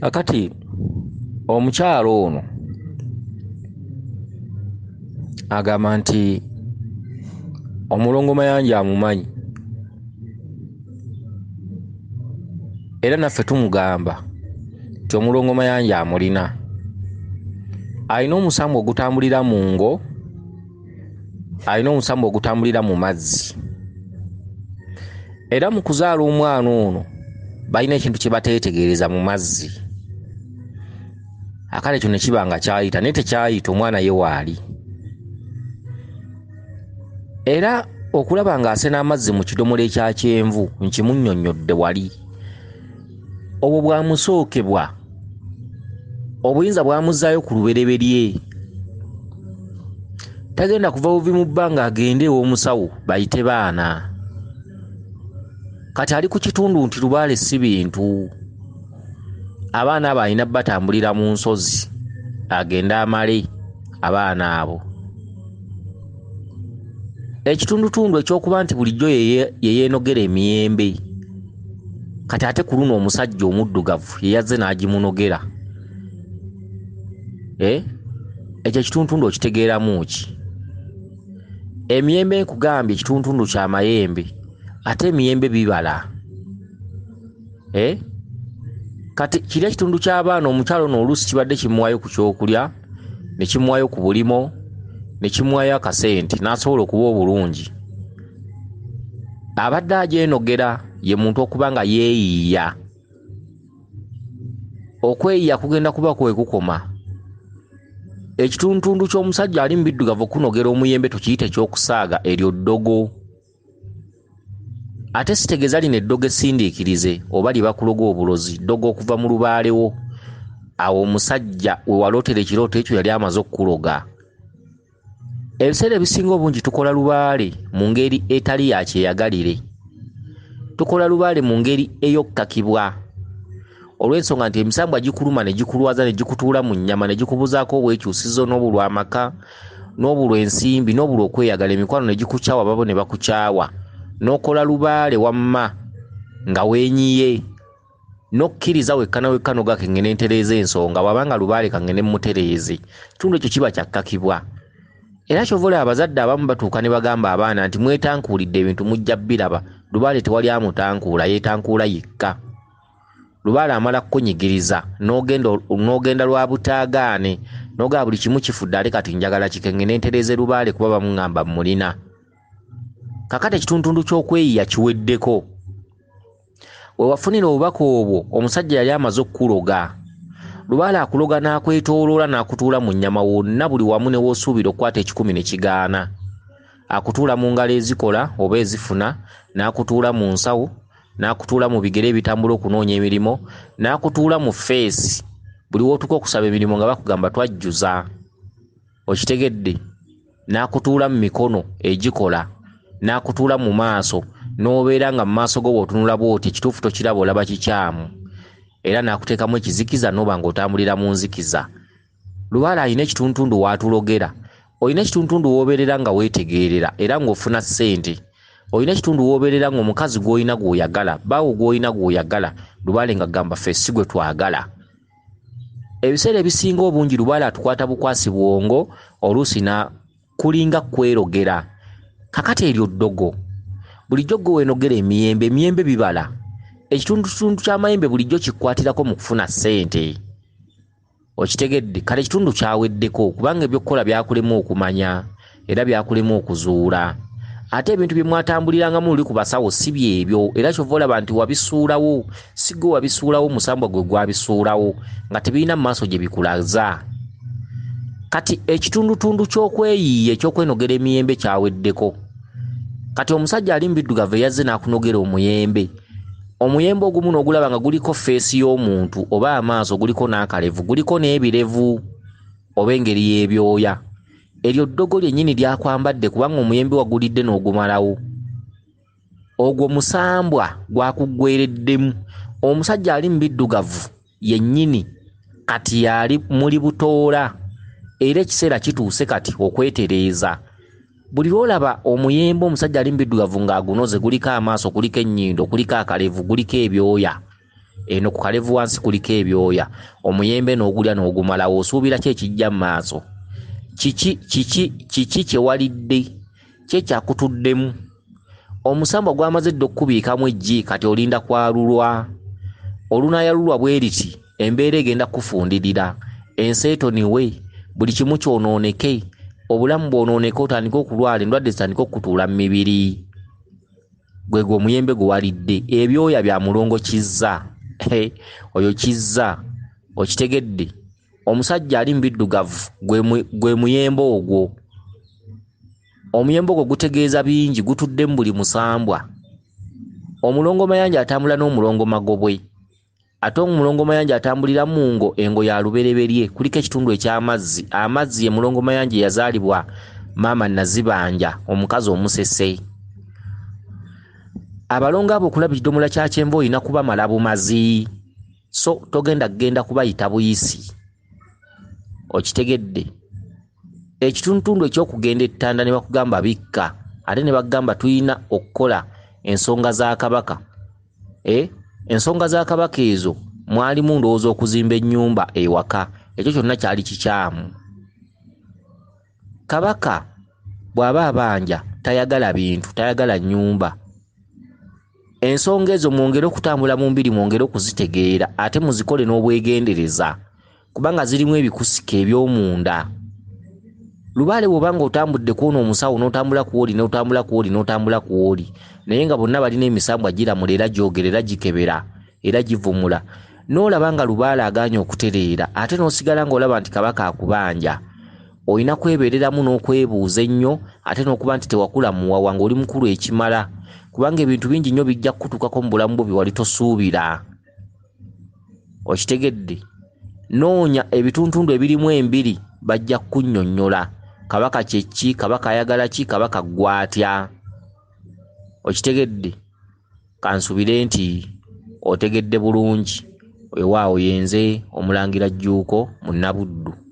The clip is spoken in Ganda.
Akati omukyalo ono agamba nti omulongo Mayanja amumanyi era naffe tumugamba nti omulongo Mayanja amulina, alina omusambu ogutambulira mu ngo, alina omusambu ogutambulira mu mazzi, era mu kuzaala omwana ono balina ekintu kye bateetegereza mu mazzi. Akale ekyo ne kiba nga kyayita naye tekyayita omwana ye waali. Era okulaba ng'asena amazzi mu kidomola ekya kyenvu nkimunnyonnyodde wali. Obwo bwamusookebwa, obuyinza bwamuzzaayo ku lubereberye. Tagenda kuva buvi mu bbanga agende ew'omusawo bayite baana. Kati ali ku kitundu nti Lubaale si bintu. Abaana abo alina batambulira mu nsozi, agenda amale abaana abo. Ekitundutundu ekyokuba nti bulijjo yeyeenogera emiyembe, kati ate ku luno omusajja omuddugavu yeyazze n'agimunogera. Ekyo ekitundutundu okitegeeramu ki? Emiyembe nkugambye ekitundutundu kya mayembe, ate emiyembe bibala. Kati kiri ekitundu ky'abaana omukyalo ono oluusi kibadde kimuwayo ku kyokulya, ne kimuwayo ku bulimo, ne kimuwayo akasente n'asobola okuba obulungi. Abadde agyenogera ye muntu okuba nga yeeyiiya. Okweyiiya kugenda kuba kwe kukoma. Ekitundutundu ky'omusajja ali mu biddugavu okunogera omuyembe tukiyite ekyokusaaga eryo ddogo. Ate sitegeeza lino eddogo esindiikirize oba liba kuloga obulozi, ddogo okuva mu lubaalewo. Awo omusajja we walootera ekirooto ekyo yali amaze okukuloga. Ebiseera ebisinga obungi tukola lubaale mu ngeri etali ya kyeyagalire. Tukola lubaale mu ngeri ey'okkakibwa. Olw'ensonga nti emisambwa gikuluma ne gikulwaza ne gikutuula mu nnyama ne gikubuzaako obwekyusizo n'obulwa amaka n'obulwa ensimbi n'obulwa okweyagala, emikwano ne gikukyawa babo ne bakukyawa. N'okola lubaale wamma nga weenyiye n'okkiriza wekka na wekka noga kengene ntereeza ensonga bw'abanga lubaale kangene mutereeze. Ekitundu ekyo kiba kyakkakibwa. Era kyova olaba abazadde abamu batuuka ne bagamba abaana nti mwetankuulidde ebintu mujja biraba. Lubaale tewali amutankuula, yeetankuula yekka. Lubaale amala kukunyigiriza n'ogenda lwa butaagaane n'ogaba buli kimu kifudde ate kati njagala kikengene ntereeze lubaale kuba bamuŋŋamba mulina. Kakati ekitundutundu ky'okweyiya kiweddeko. We wafunira obubaka obwo omusajja yali amaze okukuloga. Lubaale akuloga n'akwetooloola n'akutuula mu nnyama wonna buli wamu ne w'osuubira okukwata ekikumi ne kigaana. Akutuula mu ngalo ezikola oba ezifuna, n'akutuula mu nsawo, n'akutuula mu bigere ebitambula okunoonya emirimu, n'akutuula mu feesi buli w'otuuka okusaba emirimu nga bakugamba twajjuza. Okitegedde? N'akutuula mu mikono egikola, n'akutuula mu maaso n'obeera nga mu maaso go bw'otunula bw'oti ekituufu tokiraba olaba kikyamu. Era n'akuteekamu ekizikiza n'oba ng'otambulira mu nzikiza. Lubaale alina ekitundutundu w'atulogera. Olina ekitundutundu w'obeerera nga weetegeerera era ng'ofuna ssente. Olina ekitundu w'obeerera ng'omukazi gw'olina gw'oyagala, baawo gw'olina gw'oyagala, Lubaale nga gamba ffe si gwe twagala. Ebiseera ebisinga obungi Lubaale atukwata bukwasi bwongo, oluusi na kulinga kwerogera. Kakati eryo ddogo. Bulijjo gwe weenogera emiyembe bibala. Ekitundutundu ky'amayembe bulijjo kikwatirako mu kufuna ssente. Okitegedde? Kale ekitundu kyaweddeko kubanga ebyokkola byakulema okumanya era byakulema okuzuula. Ate ebintu bye mwatambulirangamu luli ku basawo si byebyo, era kyova olaba nti wabisuulawo, si gwe wabisuulawo, musambwa gwe gwabisuulawo nga tebirina mu maaso gye bikulaza. Kati ekitundutundu ky'okweyiiya eky'okwenogera emiyembe kyaweddeko. Kati omusajja ali mu biddugavu yazze n'akunogera omuyembe. Omuyembe ogumu n'ogulaba nga guliko feesi y'omuntu oba amaaso guliko n'akalevu, guliko n'ebirevu oba engeri y'ebyoya. Eryo ddogo lyennyini lyakwambadde kubanga omuyembe wagulidde n'ogumalawo. Ogwo musambwa gwakuggwereddemu. Omusajja ali mu biddugavu yennyini kati yali muli butoola. Era ekiseera kituuse kati okwetereeza. Buli lwolaba omuyembe omusajja ali mu biddugavu ng'agunoze, guliko amaaso, guliko ennyindo, guliko akalevu, guliko ebyoya, eno ku kalevu wansi kuliko ebyoya omuyembe n'ogulya n'ogumalawo osuubira ki ekijja mu maaso kiki kyewalidde kye kyakutuddemu omusambwa gwamaze dde okukubiikamu eggi kati olinda kwalulwa olunaayalulwa bwe riti embeera egenda kufundirira enseeto niwe buli kimu kyonooneke obulamu bwonooneke otandika okulwala endwadde zitandika okutuula mu mibiri gwegwe omuyembe gwe walidde ebyoya bya mulongo kizza oyo kizza okitegedde omusajja ali mbiddugavu gwe muyembe ogwo omuyembe ogwo gutegeeza bingi gutudde mu buli musambwa omulongo mayanja atambula n'omulongo magobwe ate omulongo mayanja atambulira mu ngo engo ya lubereberye kuliko ekitundu eky'amazzi amazzi ye mulongo mayanja yazaalibwa maama Nazibanja omukazi omusese abalongo abo okulaba ekidomola kya kyenvu olina kuba mala bumazi so togenda kubayita buyisi okitegedde ekitundu ekyokugenda ettanda ne bakugamba bikka ate ne bagamba tulina okukola ensonga za kabaka ensonga za kabaka ezo mwalimu ndowooza okuzimba ennyumba ewaka ekyo kyonna kyali kikyamu kabaka bw'aba abanja tayagala bintu tayagala nnyumba ensonga ezo mwongere okutambula mu mbiri mwongere okuzitegeera ate muzikole n'obwegendereza kubanga zirimu ebikusika eby'omunda lubaale bw'obanga otambudde kuono omusawo n'otambula kuwoli n'otambula kuwoli n'otambula kuwoli naye nga bonna balina emisambwa giramula era gyogera era gikebera era givumula n'olaba nga lubaale agaanye okutereera ate n'osigala ng'olaba nti kabaka akubanja olina kwebeereramu n'okwebuuza ennyo ate n'okuba nti tewakula muwawa ng'oli mukulu ekimala kubanga ebintu bingi nnyo bijja kukutuukako mu bulamu bwo bye wali tosuubira okitegedde noonya ebituntundu ebirimu embiri bajja kunnyonnyola kabaka kyeki kabaka ayagala ki kabaka gwatya okitegedde kansubire nti otegedde bulungi weewaawo yenze omulangira Jjuuko mu Nnabuddu.